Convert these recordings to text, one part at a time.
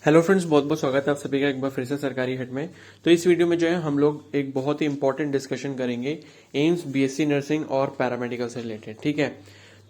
Hello friends, बहुत बहुत स्वागत है आप सभी का एक बार फिर से सरकारी हिट में। तो इस वीडियो में जो है हम लोग एक बहुत ही इंपॉर्टेंट डिस्कशन करेंगे एम्स बीएससी नर्सिंग और पैरामेडिकल से रिलेटेड। ठीक है,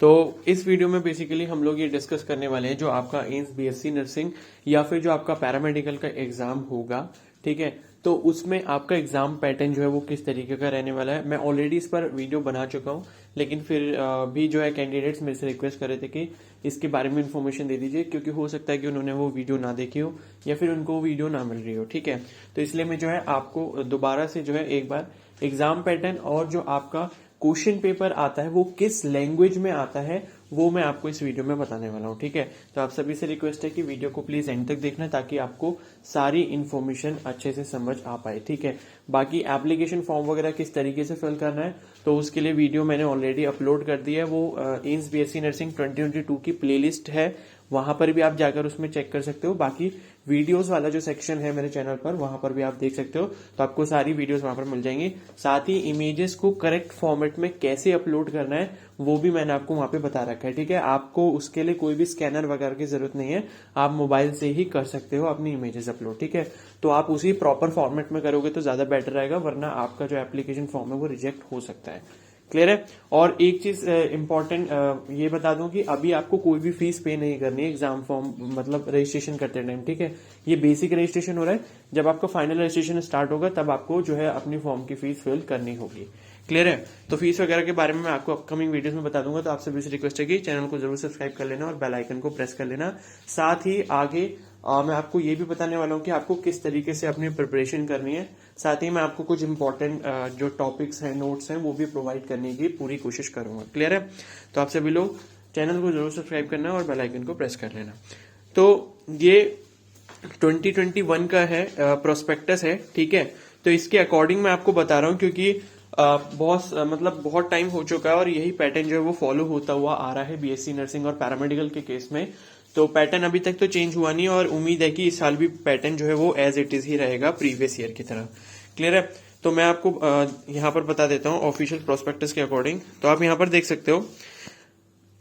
तो इस वीडियो में बेसिकली हम लोग ये डिस्कस करने वाले हैं जो आपका एम्स बीएससी नर्सिंग या फिर जो आपका पैरामेडिकल का एग्जाम होगा। ठीक है, तो उसमें आपका एग्जाम पैटर्न जो है वो किस तरीके का रहने वाला है। मैं ऑलरेडी इस पर वीडियो बना चुका हूँ, लेकिन फिर भी जो है कैंडिडेट्स मेरे से रिक्वेस्ट कर रहे थे कि इसके बारे में इन्फॉर्मेशन दे दीजिए, क्योंकि हो सकता है कि उन्होंने वो वीडियो ना देखी हो या फिर उनको वो वीडियो ना मिल रही हो। ठीक है, तो इसलिए मैं जो है आपको दोबारा से जो है एक बार एग्जाम पैटर्न और जो आपका क्वेश्चन पेपर आता है वो किस लैंग्वेज में आता है वो मैं आपको इस वीडियो में बताने वाला हूँ। ठीक है, तो आप सभी से रिक्वेस्ट है कि वीडियो को प्लीज एंड तक देखना ताकि आपको सारी इन्फॉर्मेशन अच्छे से समझ आ पाए। ठीक है, बाकी एप्लीकेशन फॉर्म वगैरह किस तरीके से फिल करना है तो उसके लिए वीडियो मैंने ऑलरेडी अपलोड कर दी है। वो एम्स बीएससी नर्सिंग 2022 की प्लेलिस्ट है, वहां पर भी आप जाकर उसमें चेक कर सकते हो। बाकी वीडियोस वाला जो सेक्शन है मेरे चैनल पर वहां पर भी आप देख सकते हो, तो आपको सारी वीडियोस वहां पर मिल जाएंगी। साथ ही इमेजेस को करेक्ट फॉर्मेट में कैसे अपलोड करना है वो भी मैंने आपको वहां पे बता रखा है। ठीक है, आपको उसके लिए कोई भी स्कैनर वगैरह की जरूरत नहीं है, आप मोबाइल से ही कर सकते हो अपनी इमेजेस अपलोड। ठीक है, तो आप उसी प्रॉपर फॉर्मेट में करोगे तो ज्यादा बेटर रहेगा, वरना आपका जो एप्लीकेशन फॉर्म है वो रिजेक्ट हो सकता है। क्लियर है। और एक चीज इंपॉर्टेंट ये बता दूं कि अभी आपको कोई भी फीस पे नहीं करनी है एग्जाम फॉर्म मतलब रजिस्ट्रेशन करते टाइम। ठीक है, ये बेसिक रजिस्ट्रेशन हो रहा है, जब आपका फाइनल रजिस्ट्रेशन स्टार्ट होगा तब आपको जो है अपनी फॉर्म की फीस फिल करनी होगी। क्लियर है, तो फीस वगैरह के बारे में मैं आपको अपकमिंग वीडियोस में बता दूंगा। तो आपसे भी रिक्वेस्ट है कि चैनल को जरूर सब्सक्राइब कर लेना और बेल आइकन को प्रेस कर लेना। साथ ही आगे मैं आपको ये भी बताने वाला हूँ कि आपको किस तरीके से अपनी प्रिपरेशन करनी है। साथ ही मैं आपको कुछ इंपॉर्टेंट जो टॉपिक्स हैं, नोट्स हैं, वो भी प्रोवाइड करने की पूरी कोशिश करूंगा। क्लियर है, तो आप सभी लोग चैनल को जरूर सब्सक्राइब करना और बेल आइकन को प्रेस कर लेना। तो ये 2021 का है प्रोस्पेक्टस है। ठीक है, तो इसके अकॉर्डिंग मैं आपको बता रहा हूँ, क्योंकि मतलब बहुत टाइम हो चुका है और यही पैटर्न जो है वो फॉलो होता हुआ आ रहा है बीएससी नर्सिंग और पैरामेडिकल के केस में। तो पैटर्न अभी तक तो चेंज हुआ नहीं और उम्मीद है कि इस साल भी पैटर्न जो है वो एज इट इज ही रहेगा प्रीवियस ईयर की तरह। क्लियर है, तो मैं आपको यहाँ पर बता देता हूँ ऑफिशियल प्रोस्पेक्टस के अकॉर्डिंग। तो आप यहाँ पर देख सकते हो,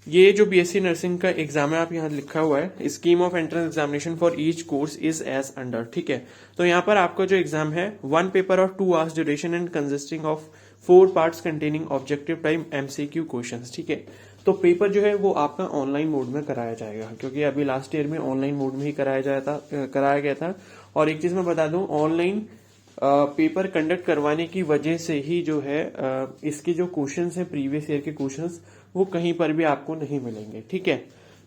ये जो बीएससी नर्सिंग का एग्जाम है आप यहाँ लिखा हुआ है scheme of entrance examination for each course is as under. ठीक है, तो यहाँ पर आपका जो एग्जाम है 1 paper of 2 hours duration and consisting of 4 parts containing objective time MCQ questions. ठीक है, तो पेपर जो है वो आपका ऑनलाइन मोड में कराया जाएगा, क्योंकि अभी लास्ट ईयर में ऑनलाइन मोड में ही कराया गया था। और एक चीज मैं बता दूं, ऑनलाइन पेपर कंडक्ट करवाने की वजह से ही जो है इसके जो क्वेश्चंस हैं प्रीवियस ईयर के क्वेश्चंस वो कहीं पर भी आपको नहीं मिलेंगे। ठीक है,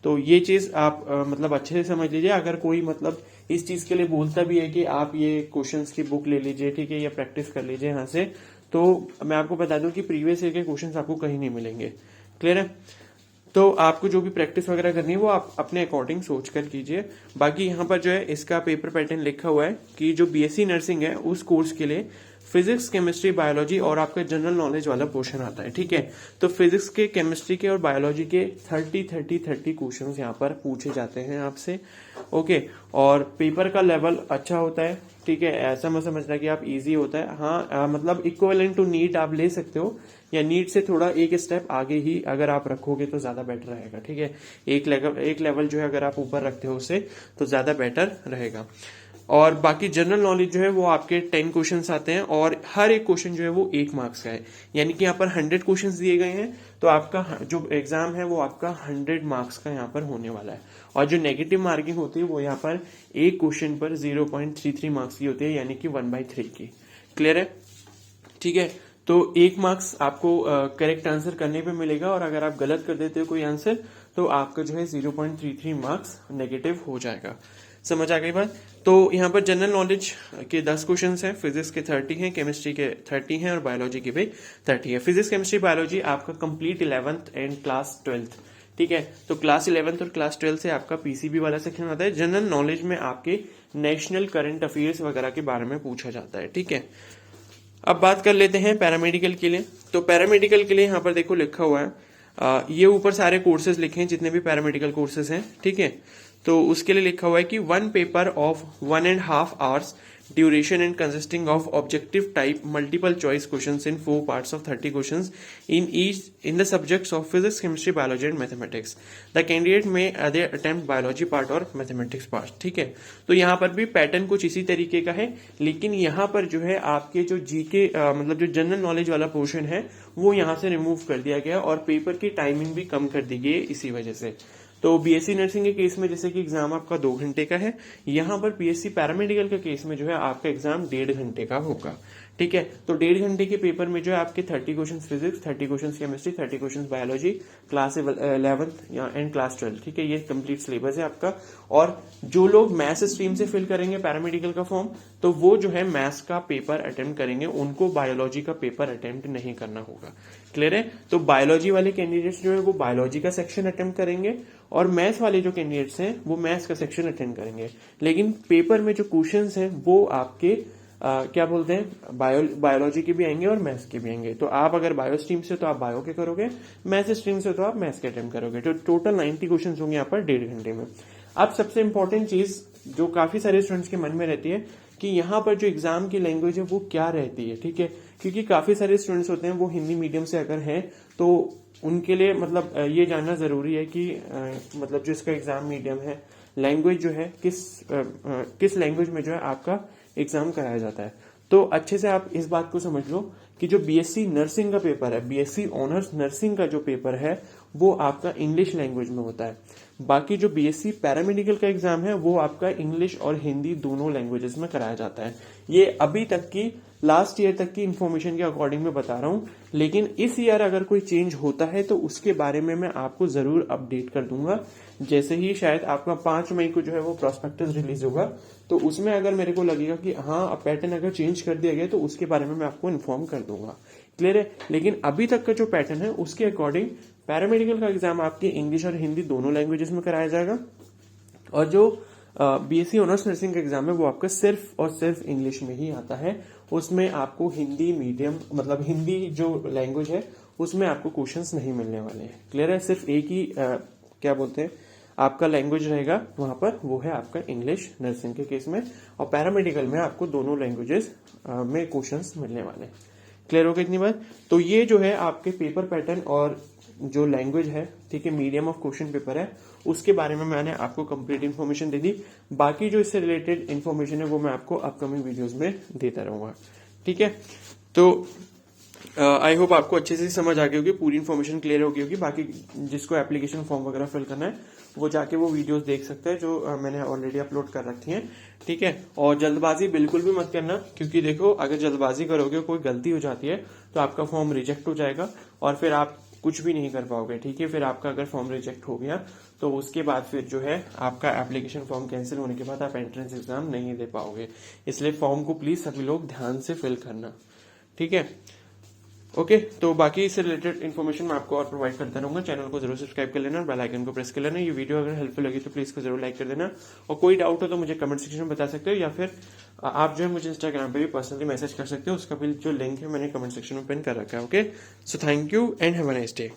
तो ये चीज आप मतलब अच्छे से समझ लीजिए। अगर कोई मतलब इस चीज के लिए बोलता भी है कि आप ये क्वेश्चंस की बुक ले लीजिए, ठीक है, या प्रैक्टिस कर लीजिए यहाँ से, तो मैं आपको बता दूं कि प्रीवियस ईयर के क्वेश्चंस आपको कहीं नहीं मिलेंगे। क्लियर है, तो आपको जो भी प्रैक्टिस वगैरह करनी है वो आप अपने अकॉर्डिंग सोच कर कीजिए। बाकी यहाँ पर जो है इसका पेपर पैटर्न लिखा हुआ है कि जो बीएससी नर्सिंग है उस कोर्स के लिए फिजिक्स, केमिस्ट्री, बायोलॉजी और आपका जनरल नॉलेज वाला पोर्शन आता है। ठीक है, तो फिजिक्स के, केमिस्ट्री के और बायोलॉजी के 30 क्वेश्चन यहाँ पर पूछे जाते हैं आपसे। ओके, और पेपर का लेवल अच्छा होता है। ठीक है, ऐसा मत समझना कि आप इजी होता है। हाँ मतलब इक्विवेलेंट टू नीट आप ले सकते हो, या नीट से थोड़ा एक स्टेप आगे ही अगर आप रखोगे तो ज्यादा बेटर रहेगा। ठीक है, एक लेवल जो है अगर आप ऊपर रखते हो उससे तो ज्यादा बेटर रहेगा। और बाकी जनरल नॉलेज जो है वो आपके 10 क्वेश्चंस आते हैं और हर एक क्वेश्चन जो है वो 1 मार्क्स का है, यानी कि यहाँ पर 100 क्वेश्चंस दिए गए हैं, तो आपका जो एग्जाम है वो आपका 100 मार्क्स का यहाँ पर होने वाला है। और जो नेगेटिव मार्किंग होती है वो यहाँ पर एक क्वेश्चन पर 0.33 मार्क्स की होती है, यानी कि 1/3 की। क्लियर है, ठीक है, तो 1 मार्क्स आपको करेक्ट आंसर करने पे मिलेगा, और अगर आप गलत कर देते हो कोई आंसर तो आपका जो है 0.33 मार्क्स नेगेटिव हो जाएगा। समझ आ गई बात। तो यहाँ पर जनरल नॉलेज के 10 क्वेश्चंस हैं, फिजिक्स के 30 हैं, केमिस्ट्री के 30 हैं और बायोलॉजी के भी 30 है। फिजिक्स, केमिस्ट्री, बायोलॉजी आपका complete 11th and class 12th। ठीक है, तो क्लास 11th और क्लास 12 से आपका पीसीबी वाला सेक्शन आता है। जनरल नॉलेज में आपके नेशनल करंट अफेयर्स वगैरह के बारे में पूछा जाता है। ठीक है, अब बात कर लेते हैं पैरामेडिकल के लिए। तो पैरामेडिकल के लिए यहाँ पर देखो लिखा हुआ है, ये ऊपर सारे कोर्सेज लिखे हैं जितने भी पैरामेडिकल कोर्सेज हैं। ठीक है, तो उसके लिए लिखा हुआ है कि 1 paper of 1.5 hours duration and consisting of objective type multiple choice questions in 4 parts of 30 questions in the subjects of physics, chemistry, biology and mathematics. The candidate may either attempt biology part or mathematics part. ठीक है, तो यहाँ पर भी pattern कुछ इसी तरीके का है, लेकिन यहाँ पर जो है आपके जो जीके मतलब जो जनरल नॉलेज वाला पोर्शन है वो यहाँ से रिमूव कर दिया गया और पेपर की टाइमिंग भी कम कर दी गई इसी वजह से। तो बीएससी नर्सिंग के केस में जैसे कि एग्जाम आपका 2 घंटे का है, यहाँ पर बीएससी पैरामेडिकल के केस में जो है आपका एग्जाम 1.5 घंटे का होगा। ठीक है, तो 1.5 घंटे के पेपर में जो है आपके 30 question physics, 30 question chemistry, 30 question biology, class 11th and class 12। ठीक है, ये कंप्लीट सिलेबस है आपका। और जो लोग मैथ्स स्ट्रीम से फिल करेंगे पैरामेडिकल का फॉर्म, तो वो जो है मैथ्स का पेपर अटेम्प्ट करेंगे, उनको बायोलॉजी का पेपर अटेम्प्ट नहीं करना होगा। क्लियर है? तो बायोलॉजी वाले कैंडिडेट्स जो है वो बायोलॉजी का सेक्शन अटेम्प्ट करेंगे और मैथ्स वाले जो कैंडिडेट्स हैं वो मैथ्स का सेक्शन अटेंड करेंगे। लेकिन पेपर में जो क्वेश्चंस हैं वो आपके क्या बोलते हैं बायोलॉजी के भी आएंगे और मैथ्स के भी आएंगे। तो आप अगर बायो स्ट्रीम से तो आप बायो के करोगे, मैथ्स स्ट्रीम से तो आप मैथ्स के अटेम्प्ट करोगे। तो टोटल 90 क्वेश्चन होंगे यहाँ पर 1.5 घंटे में। अब सबसे इंपॉर्टेंट चीज जो काफी सारे स्टूडेंट्स के मन में रहती है कि यहाँ पर जो एग्जाम की लैंग्वेज है वो क्या रहती है। ठीक है, क्योंकि काफी सारे स्टूडेंट्स होते हैं वो हिंदी मीडियम से अगर हैं तो उनके लिए मतलब ये जानना जरूरी है कि मतलब जो इसका एग्जाम मीडियम है, लैंग्वेज जो है किस लैंग्वेज में जो है आपका एग्जाम कराया जाता है। तो अच्छे से आप इस बात को समझ लो कि जो बीएससी नर्सिंग का पेपर है, बीएससी ऑनर्स नर्सिंग का जो पेपर है वो आपका इंग्लिश लैंग्वेज में होता है। बाकी जो बीएससी पैरामेडिकल का एग्जाम है वो आपका इंग्लिश और हिंदी दोनों लैंग्वेजेस में कराया जाता है। ये अभी तक की लास्ट ईयर तक की इंफॉर्मेशन के अकॉर्डिंग में बता रहा हूं, लेकिन इस ईयर अगर कोई चेंज होता है तो उसके बारे में मैं आपको जरूर अपडेट कर दूंगा। जैसे ही शायद आपका 5 मई को जो है वो प्रोस्पेक्टस रिलीज होगा, तो उसमें अगर मेरे को लगेगा कि हाँ पैटर्न अगर चेंज कर दिया गया तो उसके बारे में मैं आपको इन्फॉर्म कर दूंगा। क्लियर है? लेकिन अभी तक का जो पैटर्न है उसके अकॉर्डिंग पैरामेडिकल का एग्जाम आपके इंग्लिश और हिंदी दोनों लैंग्वेजेस में कराया जाएगा और जो बीएससी ऑनर्स नर्सिंग का एग्जाम है वो आपका सिर्फ और सिर्फ इंग्लिश में ही आता है। उसमें आपको हिंदी मीडियम मतलब हिंदी जो लैंग्वेज है उसमें आपको क्वेश्चंस नहीं मिलने वाले हैं। क्लियर है? सिर्फ एक ही क्या बोलते हैं आपका लैंग्वेज रहेगा वहां पर, वो है आपका इंग्लिश नर्सिंग के केस में, और पैरामेडिकल में आपको दोनों लैंग्वेजेस में क्वेश्चंस मिलने वाले। क्लियर हो गया इतनी बात? तो ये जो है आपके पेपर पैटर्न और जो लैंग्वेज है, ठीक है, मीडियम ऑफ क्वेश्चन पेपर है, उसके बारे में मैंने आपको कंप्लीट इन्फॉर्मेशन दे दी। बाकी जो इससे रिलेटेड इन्फॉर्मेशन है वो मैं आपको अपकमिंग वीडियोस में देता रहूंगा। ठीक है, तो आई होप आपको अच्छे से समझ आ गई होगी, पूरी इन्फॉर्मेशन क्लियर हो गई होगी। बाकी जिसको एप्लीकेशन फॉर्म वगैरह फिल करना है वो जाके वो वीडियोस देख सकते हैं जो मैंने ऑलरेडी अपलोड कर रखी हैं। ठीक है, और जल्दबाजी बिल्कुल भी मत करना, क्योंकि देखो अगर जल्दबाजी करोगे कोई गलती हो जाती है तो आपका फॉर्म रिजेक्ट हो जाएगा और फिर आप कुछ भी नहीं कर पाओगे। ठीक है, फिर आपका अगर फॉर्म रिजेक्ट हो गया तो उसके बाद फिर जो है आपका एप्लीकेशन फॉर्म कैंसिल होने के बाद आप एंट्रेंस एग्जाम नहीं दे पाओगे। इसलिए फॉर्म को प्लीज सभी लोग ध्यान से फिल करना। ठीक है, ओके, तो बाकी इससे रिलेटेड इन्फॉर्मेशन मैं आपको और प्रोवाइड करता रहूंगा। चैनल को जरूर सब्सक्राइब कर लेना और बेल आइकन को प्रेस कर लेना। ये वीडियो अगर हेल्पफुल लगी तो प्लीज को जरूर लाइक कर देना, और कोई डाउट हो तो मुझे कमेंट सेक्शन में बता सकते हो, या फिर आप जो है मुझे इंस्टाग्राम पे भी पर्सनली मैसेज कर सकते हो। उसका भी जो लिंक है मैंने कमेंट सेक्शन में पिन कर रखा है। Okay, so thank you and have a nice day.